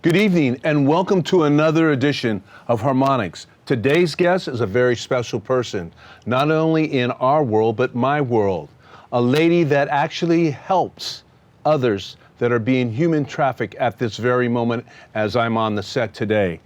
Good evening and welcome to another edition of Harmonics. Today's guest is a very special person, not only in our world, but my world. A lady that actually helps others that are being human trafficked at this very moment as I'm on the set today.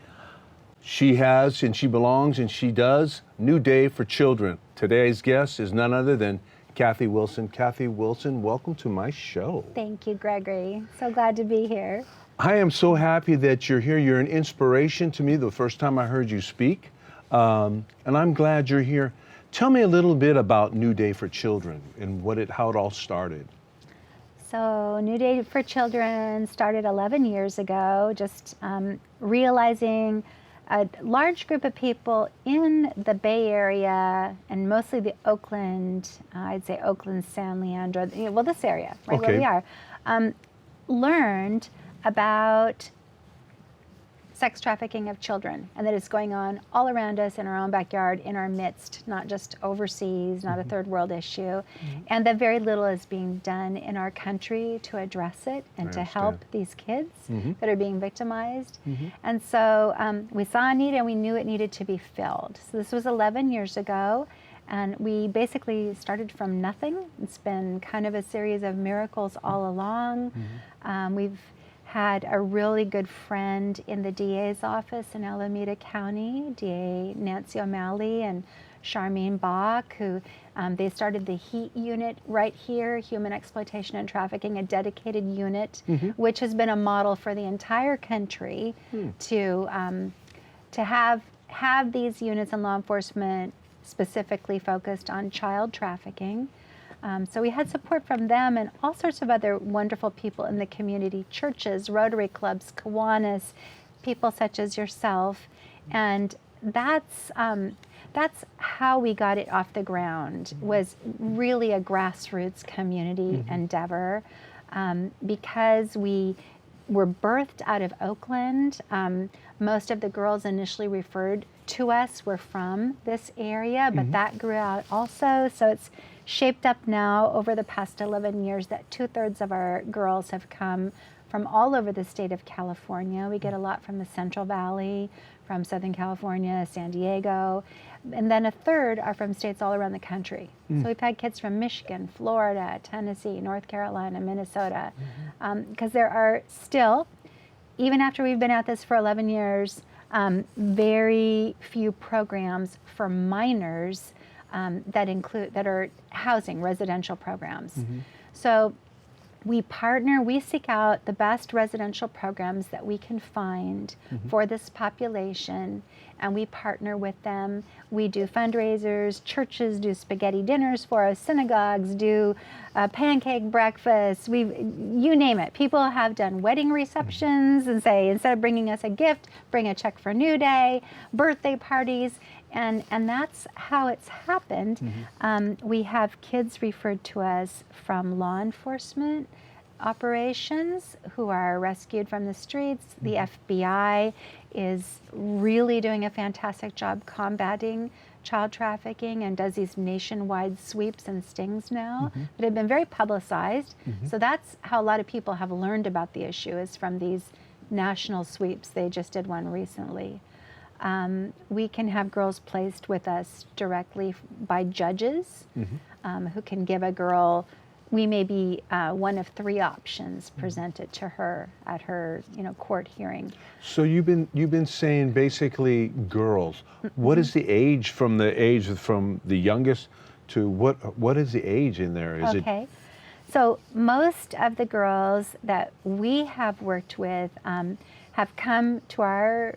She has and she belongs and she does New Day for Children. Today's guest is none other than Kathy Wilson. Kathy Wilson, welcome to my show. Thank you, Gregory. So glad to be here. I am so happy that you're here. You're an inspiration to me the first time I heard you speak, and I'm glad you're here. Tell me a little bit about New Day for Children and how it all started. So New Day for Children started 11 years ago, just realizing a large group of people in the Bay Area and mostly the Oakland, I'd say Oakland, San Leandro, well, this area, right where we are, learned about sex trafficking of children, and that it's going on all around us in our own backyard, in our midst, not just overseas, not a third world issue, and that very little is being done in our country to address it and to help these kids that are being victimized. And so we saw a need and we knew it needed to be filled. So this was 11 years ago, and we basically started from nothing. It's been kind of a series of miracles all along. We've had a really good friend in the DA's office in Alameda County, DA Nancy O'Malley and Charmaine Bach, who they started the HEAT unit right here, Human Exploitation and Trafficking, a dedicated unit, which has been a model for the entire country to have these units in law enforcement specifically focused on child trafficking. So we had support from them and all sorts of other wonderful people in the community, churches, Rotary clubs, Kiwanis, people such as yourself. And that's how we got it off the ground, was really a grassroots community endeavor, because we were birthed out of Oakland. Most of the girls initially referred to us were from this area, but that grew out also. So it's shaped up now over the past 11 years that 2/3 of our girls have come from all over the state of California. We get a lot from the Central Valley, from Southern California, San Diego, and then 1/3 are from states all around the country. So we've had kids from Michigan, Florida, Tennessee, North Carolina, Minnesota, because there are still, even after we've been at this for 11 years, very few programs for minors that are housing, residential programs. So we seek out the best residential programs that we can find for this population, and we partner with them. We do fundraisers, churches do spaghetti dinners for us, synagogues do pancake breakfasts, you name it. People have done wedding receptions and say, instead of bringing us a gift, bring a check for New Day, birthday parties. And that's how it's happened. We have kids referred to us from law enforcement operations who are rescued from the streets. The FBI is really doing a fantastic job combating child trafficking and does these nationwide sweeps and stings now that have been very publicized. So that's how a lot of people have learned about the issue, is from these national sweeps. They just did one recently. We can have girls placed with us directly by judges who can give a girl, we may be one of 3 options presented to her at her court hearing. So you've been saying basically girls. What is the age from the youngest to what is the age in there? Is okay. So most of the girls that we have worked with have come to our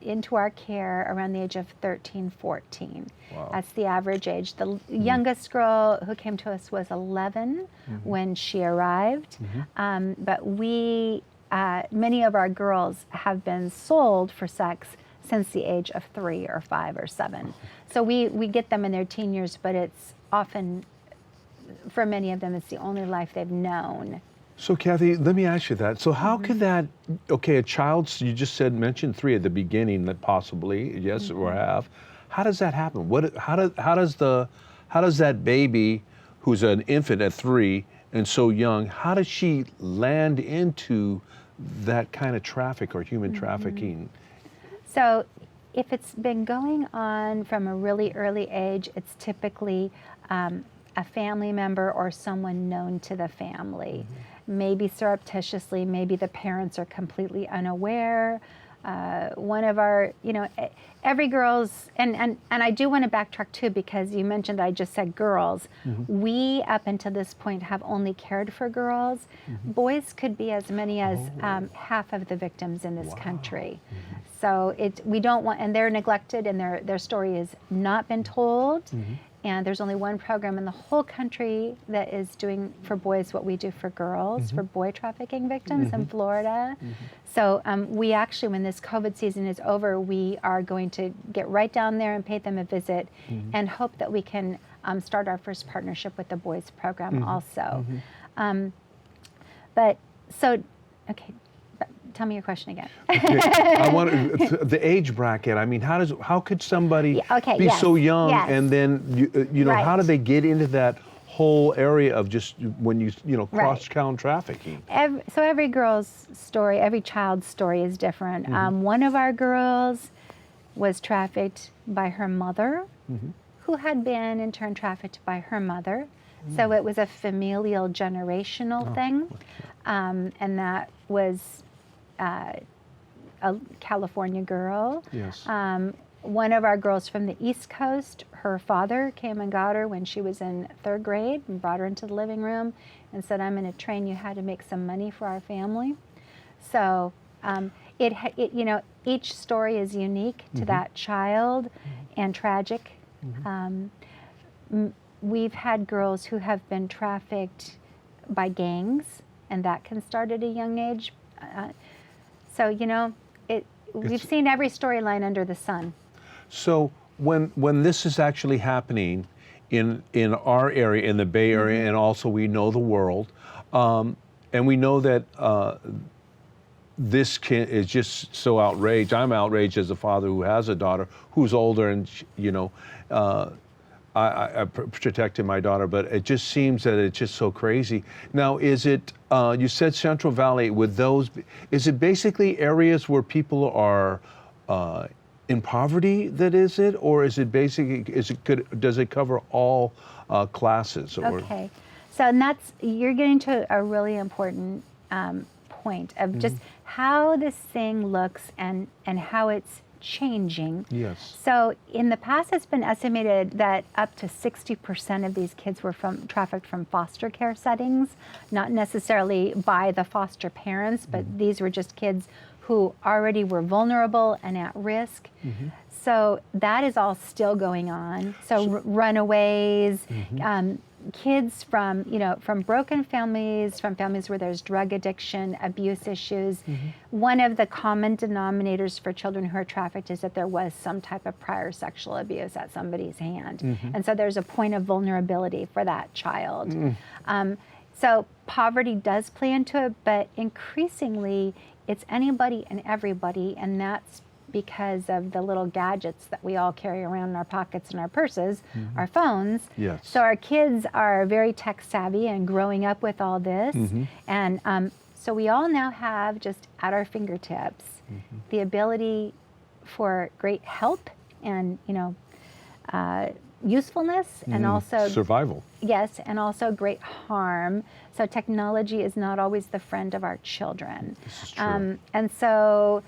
into our care around the age of 13, 14. Wow. That's the average age. The youngest girl who came to us was 11 when she arrived. But many of our girls have been sold for sex since the age of 3 or 5 or 7. So we get them in their teen years, but it's often, for many of them, it's the only life they've known. So Kathy, let me ask you that. So how could that, okay, a child, you just mentioned 3 at the beginning, that possibly, yes, or have. How does that happen? How does that baby, who's an infant at 3 and so young, how does she land into that kind of traffic or human trafficking? So if it's been going on from a really early age, it's typically a family member or someone known to the family. Maybe surreptitiously, maybe the parents are completely unaware. One of our, every girl's, and I do want to backtrack too, because you mentioned I just said girls. We, up until this point, have only cared for girls. Boys could be as many as half of the victims in this country. So we don't want, and they're neglected, and their story has not been told. And there's only one program in the whole country that is doing for boys what we do for girls, for boy trafficking victims in Florida. So we actually, when this COVID season is over, we are going to get right down there and pay them a visit and hope that we can start our first partnership with the boys program also. Okay, tell me your question again. Okay. I want the age bracket. I mean, how could somebody be so young and then how do they get into that whole area of just when cross-town trafficking? So every girl's story, every child's story is different. One of our girls was trafficked by her mother, who had been in turn trafficked by her mother. So it was a familial, generational thing, and that was a California girl. Yes. One of our girls from the East Coast, her father came and got her when she was in 3rd grade and brought her into the living room and said, "I'm going to train you how to make some money for our family." So each story is unique to that child and tragic. We've had girls who have been trafficked by gangs, and that can start at a young age. We've seen every storyline under the sun. So when this is actually happening in our area, in the Bay Area, and also we know the world, and we know that this kid is just so outraged. I'm outraged as a father who has a daughter who's older, and I protected my daughter, but it just seems that it's just so crazy. Now, is it, you said Central Valley, is it basically areas where people are in poverty that is it? Or is it basically, does it cover all classes? Okay, so you're getting to a really important point of just how this thing looks and how it's changing. Yes. So in the past, it's been estimated that up to 60% of these kids were trafficked from foster care settings, not necessarily by the foster parents, but these were just kids who already were vulnerable and at risk. So that is all still going on. So runaways, kids from broken families, from families where there's drug addiction, abuse issues. One of the common denominators for children who are trafficked is that there was some type of prior sexual abuse at somebody's hand. And so there's a point of vulnerability for that child. So poverty does play into it, but increasingly it's anybody and everybody, and that's because of the little gadgets that we all carry around in our pockets and our purses, our phones. Yes. So our kids are very tech savvy and growing up with all this. And so we all now have just at our fingertips the ability for great help and, usefulness and also survival. Yes, and also great harm. So technology is not always the friend of our children. This is true. And so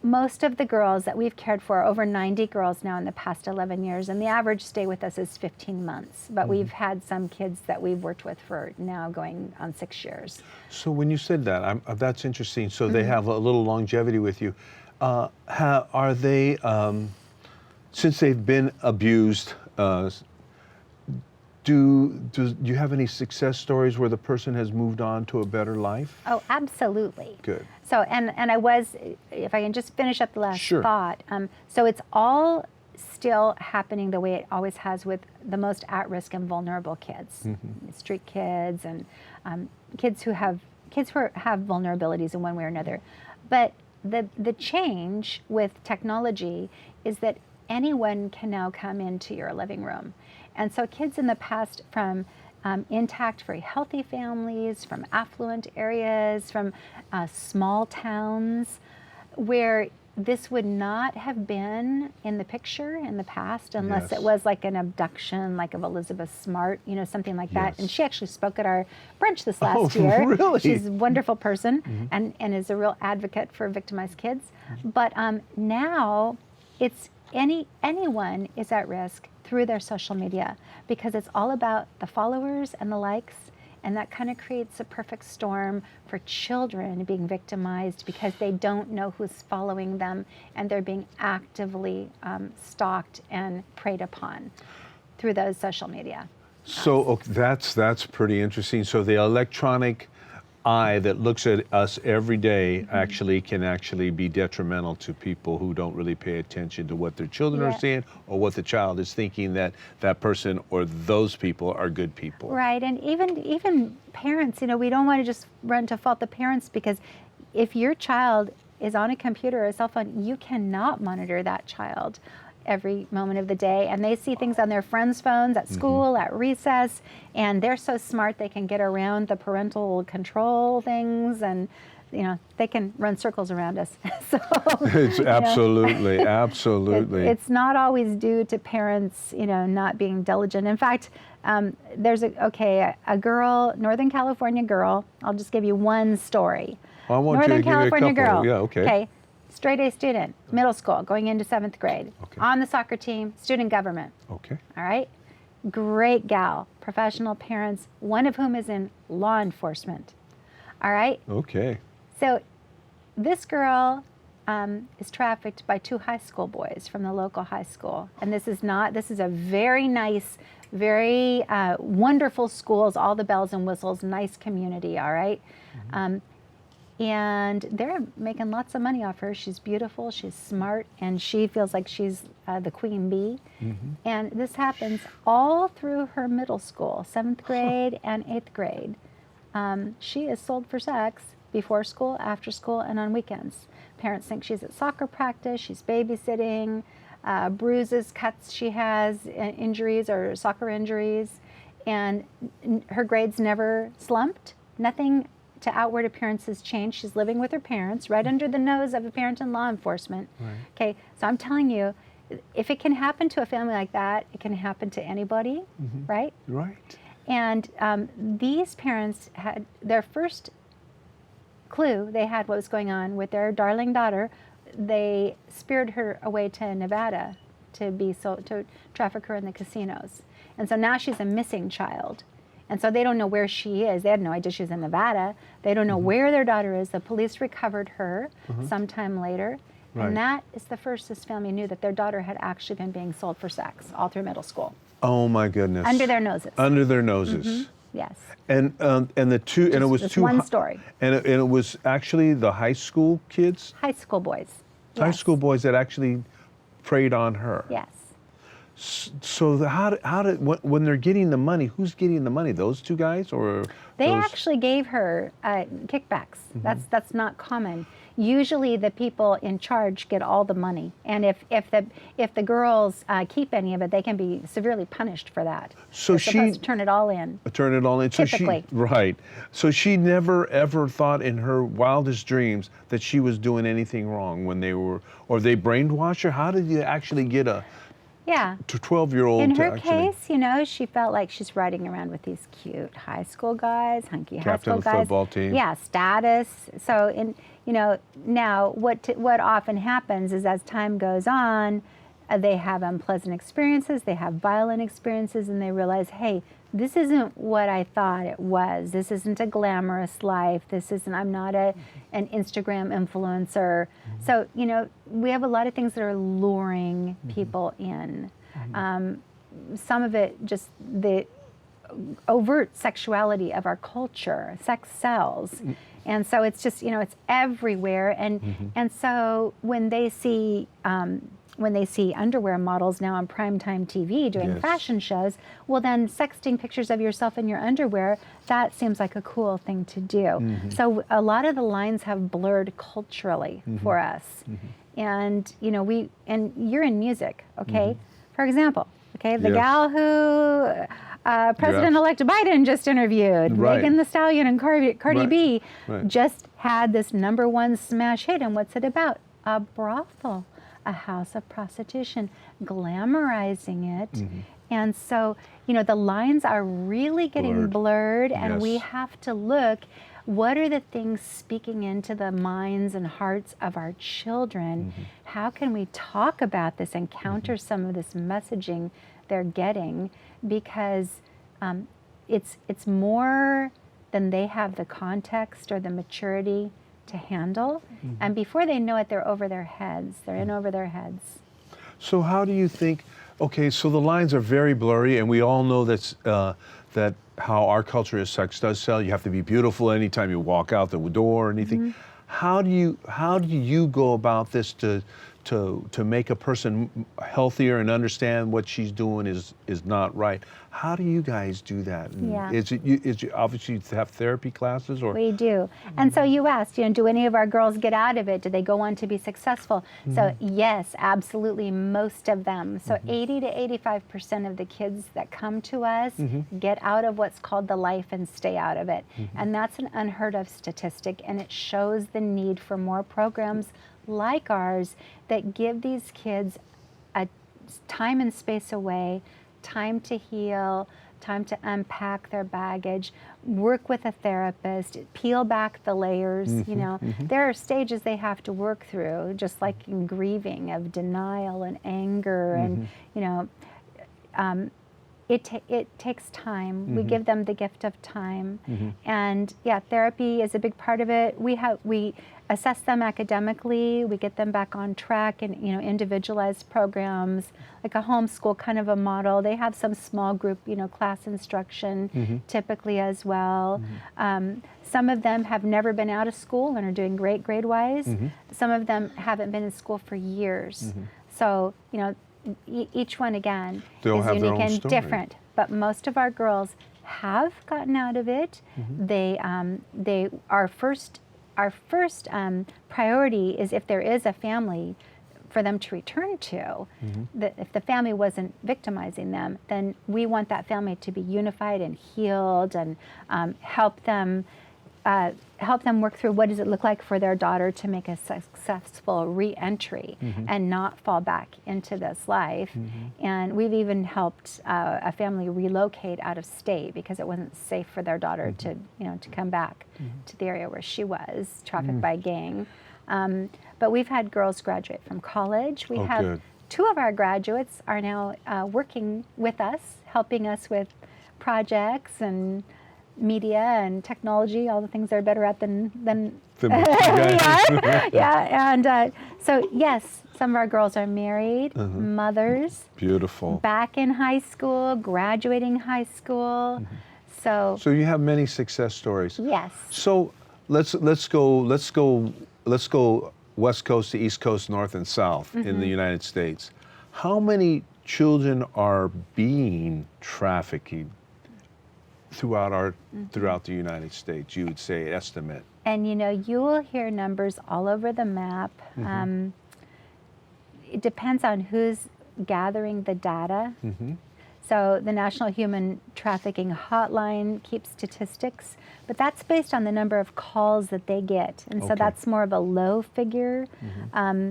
most of the girls that we've cared for, over 90 girls now in the past 11 years, and the average stay with us is 15 months. But we've had some kids that we've worked with for now going on 6 years. So when you said that, that's interesting. So they have a little longevity with you. Are they, since they've been abused, do you have any success stories where the person has moved on to a better life? Oh, absolutely. Good. So, and I was, if I can just finish up the last Sure. thought. So it's all still happening the way it always has with the most at-risk and vulnerable kids, street kids, and kids who have vulnerabilities in one way or another. But the change with technology is that anyone can now come into your living room. And so kids in the past from intact, very healthy families, from affluent areas, from small towns, where this would not have been in the picture in the past unless Yes. it was like an abduction, like of Elizabeth Smart, something like that. Yes. And she actually spoke at our brunch this Oh, last year. really? She's a wonderful person and is a real advocate for victimized kids. But now it's anyone is at risk through their social media, because it's all about the followers and the likes, and that kind of creates a perfect storm for children being victimized because they don't know who's following them, and they're being actively stalked and preyed upon through those social media. So okay, that's pretty interesting. So the electronic eye that looks at us every day can actually be detrimental to people who don't really pay attention to what their children are seeing, or what the child is thinking that that person or those people are good people. Right, and even parents, we don't want to just run to fault the parents, because if your child is on a computer or a cell phone, you cannot monitor that child every moment of the day, and they see things on their friends' phones at school, at recess, and they're so smart they can get around the parental control things, and they can run circles around us. So It's absolutely. it's not always due to parents, not being diligent. In fact, there's a girl, Northern California girl. I'll just give you one story. I want Northern you to give me a California couple. girl. Yeah, okay. Okay. Straight A student, middle school, going into 7th grade, Okay. on the soccer team, student government. Okay. All right. Great gal, professional parents, one of whom is in law enforcement. All right. Okay. So this girl is trafficked by 2 high school boys from the local high school. And this is a very nice, very wonderful schools, all the bells and whistles, nice community, all right? And they're making lots of money off her. She's beautiful, she's smart, and she feels like she's the queen bee. And this happens all through her middle school, 7th grade and 8th grade. She is sold for sex before school, after school, and on weekends. Parents think she's at soccer practice, she's babysitting, bruises, cuts she has, injuries or soccer injuries, and her grades never slumped. Nothing to outward appearances changed. She's living with her parents, right under the nose of a parent in law enforcement. Right. Okay, so I'm telling you, if it can happen to a family like that, it can happen to anybody, right? Right. And these parents had their first clue they had what was going on with their darling daughter. They speared her away to Nevada to traffic her in the casinos. And so now she's a missing child. And so they don't know where she is. They had no idea she was in Nevada. They don't know where their daughter is. The police recovered her sometime later. Right. And that is the first this family knew that their daughter had actually been being sold for sex all through middle school. Oh my goodness. Under their noses. Under their noses. Yes. And the two, and it was Just two. one story. And it was actually the high school kids, High school boys. high Yes. school boys that actually preyed on her. Yes. So when they're getting the money, who's getting the money? Those two guys, or They those? actually gave her kickbacks. That's not common. Usually the people in charge get all the money, and if the girls keep any of it, they can be severely punished for that. So They're she- supposed to turn it all in. Turn it all in. So Typically. right. So she never ever thought in her wildest dreams that she was doing anything wrong when they were, or they brainwashed her. How did you actually get a Yeah. 12-year-old In to her actually? case, she felt like she's riding around with these cute high school guys, hunky high Captain school of the guys. football team. Yeah, status. So, now what often happens is as time goes on, they have unpleasant experiences, they have violent experiences, and they realize, hey, this isn't what I thought it was. This isn't a glamorous life. This isn't, I'm not an Instagram influencer. So, you know, we have a lot of things that are luring people in. Some of it just the overt sexuality of our culture, sex sells. And so it's just, you know, it's everywhere. And so when they see underwear models now on primetime TV doing fashion shows, well then sexting pictures of yourself in your underwear, that seems like a cool thing to do. So a lot of the lines have blurred culturally for us. And, you know, you're in music, okay? For example, okay, the gal who President-elect Biden just interviewed, Megan Thee Stallion and Cardi B, just had this #1 smash hit. And what's it about? A brothel, a house of prostitution, glamorizing it. And so, you know, the lines are really getting blurred, and we have to look, what are the things speaking into the minds and hearts of our children? How can we talk about this and counter some of this messaging they're getting? Because it's more than they have the context or the maturity to handle. And before they know it, they're over their heads. They're in over their heads. So how do you think, okay, so the lines are very blurry, and we all know that's, that how our culture is, sex does sell. You have to be beautiful anytime you walk out the door or anything. How do you go about this to make a person healthier and understand what she's doing is not right? How do you guys do that? Is it obviously you have therapy classes, or? We do. And so you asked, you know, do any of our girls get out of it? Do they go on to be successful? So yes, absolutely, most of them. So 80 to 85% of the kids that come to us get out of what's called the life and stay out of it. And that's an unheard of statistic, and it shows the need for more programs like ours that give these kids a time and space away, time to heal, time to unpack their baggage, work with a therapist, peel back the layers. You know, there are stages they have to work through, just like in grieving, of denial and anger, and you know, it takes time. We give them the gift of time, and yeah, therapy is a big part of it. We assess them academically. We get them back on track, and you know, individualized programs like a homeschool kind of a model. They have some small group, you know, class instruction typically as well. Some of them have never been out of school and are doing great grade-wise. Some of them haven't been in school for years. So you know, each one again is unique and different, but most of our girls have gotten out of it. Our first priority is, if there is a family for them to return to, that if the family wasn't victimizing them, then we want that family to be unified and healed, and help them work through what does it look like for their daughter to make a successful re-entry and not fall back into this life. And we've even helped a family relocate out of state because it wasn't safe for their daughter to, you know, to come back to the area where she was trafficked by a gang. But we've had girls graduate from college. We have 2 of our graduates are now working with us, helping us with projects and media and technology, all the things they're better at than we are. And so yes, some of our girls are married, mothers, beautiful, back in high school, graduating high school. So you have many success stories. Yes. So let's go West Coast to East Coast, North and South in the United States. How many children are being trafficked throughout the United States, you would say, estimate? And you know, you will hear numbers all over the map. It depends on who's gathering the data. So the National Human Trafficking Hotline keeps statistics, but that's based on the number of calls that they get. And so that's more of a low figure. I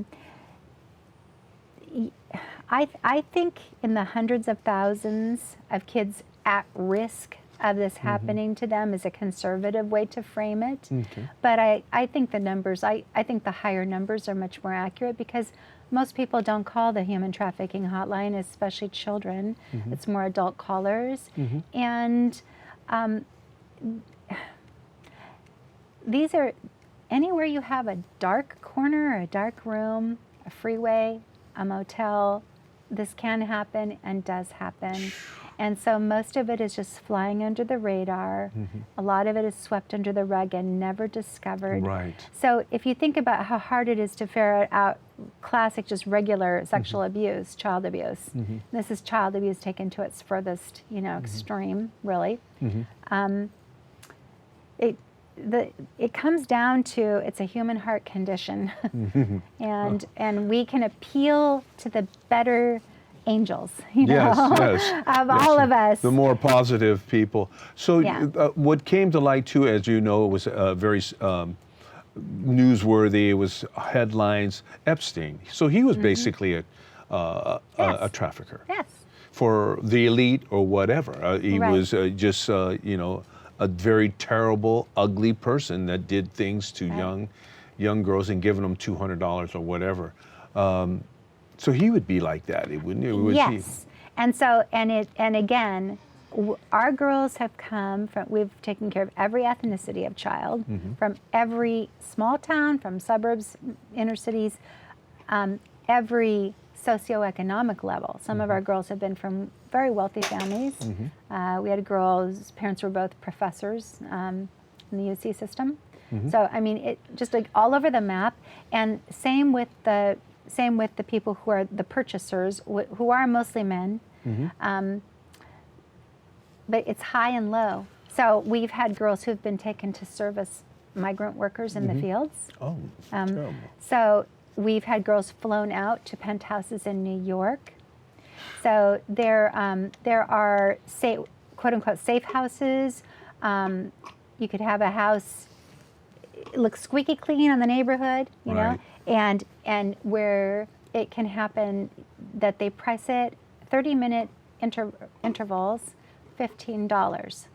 think in the hundreds of thousands of kids at risk of this happening to them is a conservative way to frame it. But I think the numbers, I think the higher numbers are much more accurate, because most people don't call the human trafficking hotline, especially children. It's more adult callers. And these are anywhere you have a dark corner, or a dark room, a freeway, a motel, this can happen and does happen. And so most of it is just flying under the radar. A lot of it is swept under the rug and never discovered. Right. So if you think about how hard it is to ferret out classic, just regular sexual abuse, child abuse. This is child abuse taken to its furthest, extreme, really. It comes down to, it's a human heart condition. and we can appeal to the better angels, Yes, of all of us. The more positive people. So Yeah. what came to light too, as you know, it was very newsworthy. It was headlines. Epstein. So he was basically a trafficker. Yes. For the elite or whatever. He Right. was just a very terrible, ugly person that did things to young girls and giving them $200 or whatever. So he would be like that, wouldn't he? Yes. And so, and again, our girls have come from, we've taken care of every ethnicity of child, from every small town, from suburbs, inner cities, every socioeconomic level. Some of our girls have been from very wealthy families. We had a girl whose parents were both professors in the UC system. So, I mean, it just like all over the map. And same with the people who are the purchasers, who are mostly men. But it's high and low. So we've had girls who've been taken to serve as migrant workers in the fields. Oh, terrible. So we've had girls flown out to penthouses in New York. So there are quote unquote safe houses. You could have a house look squeaky clean on the neighborhood, you know, and where it can happen that they price it 30-minute intervals, $15,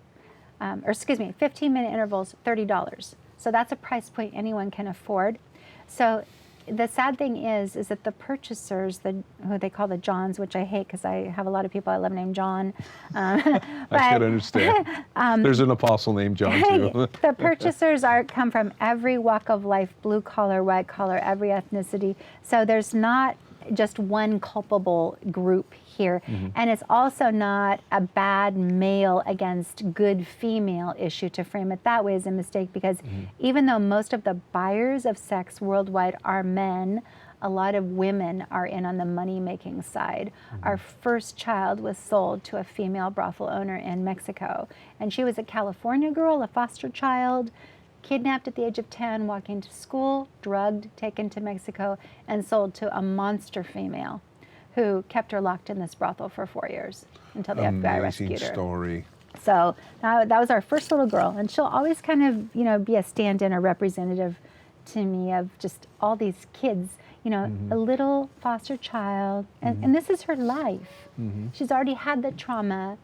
or excuse me, 15-minute intervals, $30. So that's a price point anyone can afford. So the sad thing is that the purchasers, who they call the Johns, which I hate because I have a lot of people I love named John. I should understand. There's an apostle named John too. The purchasers come from every walk of life, blue collar, white collar, every ethnicity. So there's not just one culpable group here. And it's also not a bad male against good female issue. To frame it that way is a mistake, because even though most of the buyers of sex worldwide are men, a lot of women are in on the money-making side. Our first child was sold to a female brothel owner in Mexico, and she was a California girl, a foster child, kidnapped at the age of 10, walking to school, drugged, taken to Mexico, and sold to a monster female who kept her locked in this brothel for 4 years until the FBI rescued her. Story. So that was our first little girl, and she'll always kind of, be a stand-in or representative to me of just all these kids, a little foster child, and this is her life. She's already had the trauma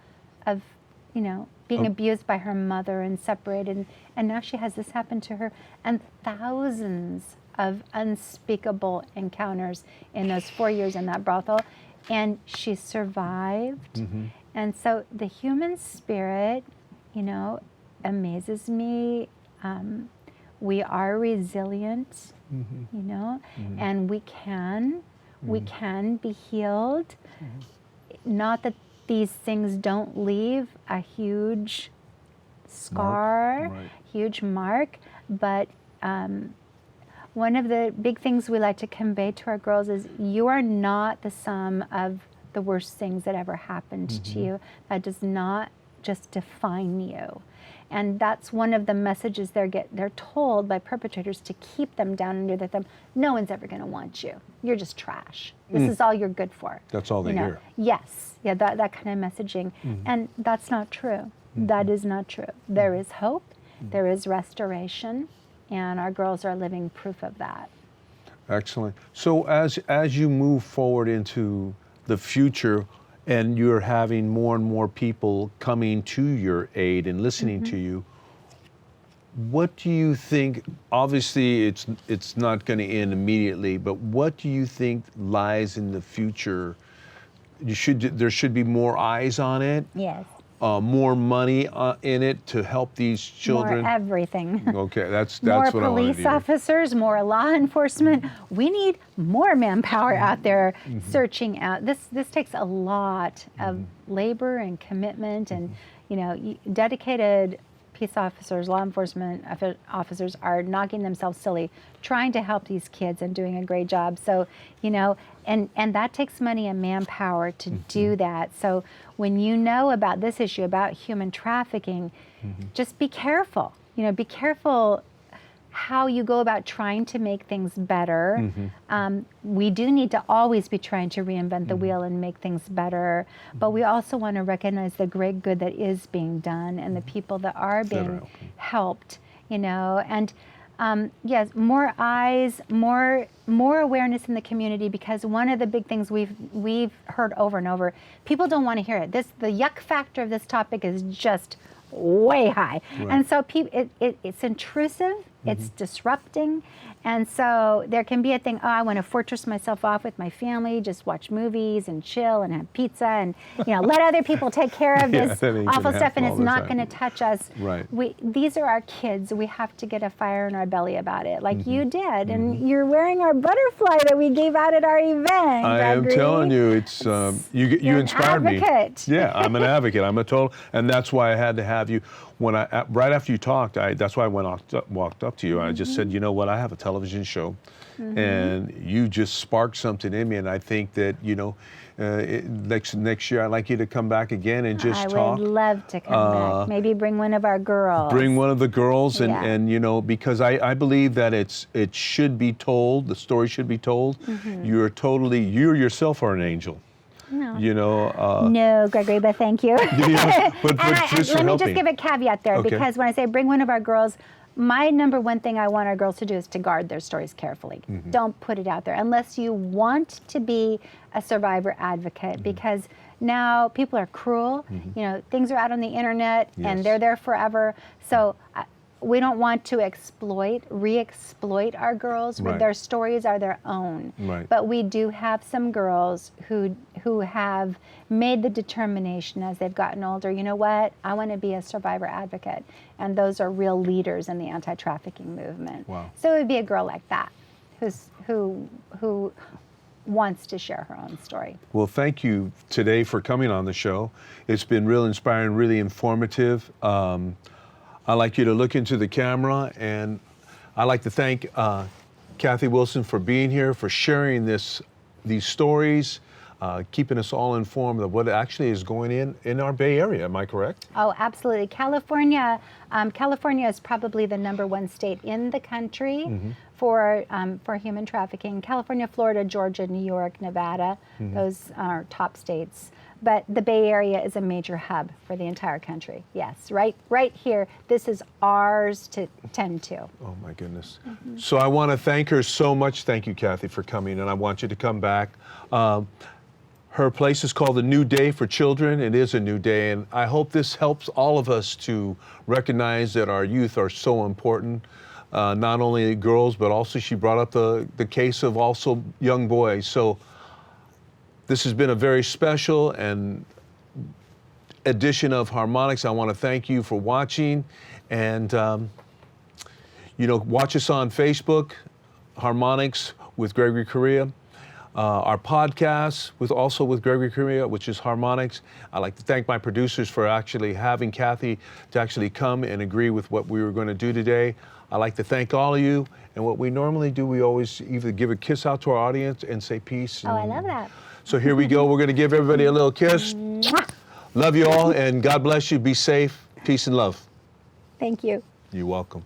of, being abused by her mother and separated, and now she has this happen to her, and thousands of unspeakable encounters in those 4 years in that brothel, and she survived. And so the human spirit, amazes me. We are resilient, and we can be healed. Not that these things don't leave a huge scar, huge mark, but one of the big things we like to convey to our girls is you are not the sum of the worst things that ever happened to you. That does not just define you. And that's one of the messages they're told by perpetrators to keep them down under their thumb. No one's ever going to want you. You're just trash. This is all you're good for. That's all they hear. Yes. Yeah, that kind of messaging. And that's not true. That is not true. There is hope. There is restoration. And our girls are living proof of that. Excellent. So as you move forward into the future, and you're having more and more people coming to your aid and listening to you, What do you think? Obviously, it's not going to end immediately, but what do you think lies in the future? There should be more eyes on it. Yes. More money in it to help these children. More everything. Okay, that's More what I want to police officers, more law enforcement. We need more manpower out there searching out. This takes a lot of labor and commitment, and dedicated peace officers, law enforcement officers are knocking themselves silly trying to help these kids and doing a great job. So, and that takes money and manpower to do that. So when you know about this issue, about human trafficking, just be careful. Be careful how you go about trying to make things better. We do need to always be trying to reinvent the wheel and make things better, but we also want to recognize the great good that is being done and the people that are being helped, and yes, more eyes, more awareness in the community, because one of the big things we've heard over and over, people don't want to hear it. The yuck factor of this topic is just way high. Right. And so it's intrusive, it's disrupting, and so there can be a thing, I want to fortress myself off with my family, just watch movies and chill and have pizza and let other people take care of this awful stuff, and it's not going to touch us. Right. These are our kids. We have to get a fire in our belly about it, like you did, and you're wearing our butterfly that we gave out at our event. I am telling you, it's you inspired me. Yeah, I'm an advocate. And that's why I had to have you. Right after you talked, that's why I walked up to you. I just said, you know what, I have a television show, and you just sparked something in me, and I think that next year I'd like you to come back again and just talk. I would love to come back. Maybe bring one of our girls. Bring one of the girls, and because I believe that it should be told. The story should be told. You yourself are an angel. No. No, Gregory, but thank you. But let me just give a caveat there, because when I say bring one of our girls, my number one thing I want our girls to do is to guard their stories carefully. Don't put it out there unless you want to be a survivor advocate, because now people are cruel. Things are out on the internet and they're there forever. So we don't want to re-exploit our girls. Right. Their stories are their own. Right. But we do have some girls who have made the determination as they've gotten older, you know what, I want to be a survivor advocate. And those are real leaders in the anti-trafficking movement. Wow. So it would be a girl like that who wants to share her own story. Well, thank you today for coming on the show. It's been real inspiring, really informative. I'd like you to look into the camera, and I'd like to thank Kathy Wilson for being here, for sharing these stories, keeping us all informed of what actually is going in our Bay Area. Am I correct? Oh, absolutely. California is probably the #1 state in the country for human trafficking. California, Florida, Georgia, New York, Nevada, those are top states. But the Bay Area is a major hub for the entire country. Yes, right here. This is ours to tend to. Oh my goodness. So I want to thank her so much. Thank you, Kathy, for coming, and I want you to come back. Her place is called The New Day for Children. It is a new day, and I hope this helps all of us to recognize that our youth are so important. Not only girls, but also she brought up the case of also young boys. So this has been a very special edition of Harmonics. I want to thank you for watching, and watch us on Facebook, Harmonics with Gregory Correa. Our podcast with Gregory Correa, which is Harmonics. I'd like to thank my producers for actually having Kathy to actually come and agree with what we were going to do today. I'd like to thank all of you, and what we normally do, we always either give a kiss out to our audience and say peace. Oh, I love that. So here we go. We're going to give everybody a little kiss. Love you all, and God bless you. Be safe. Peace and love. Thank you. You're welcome.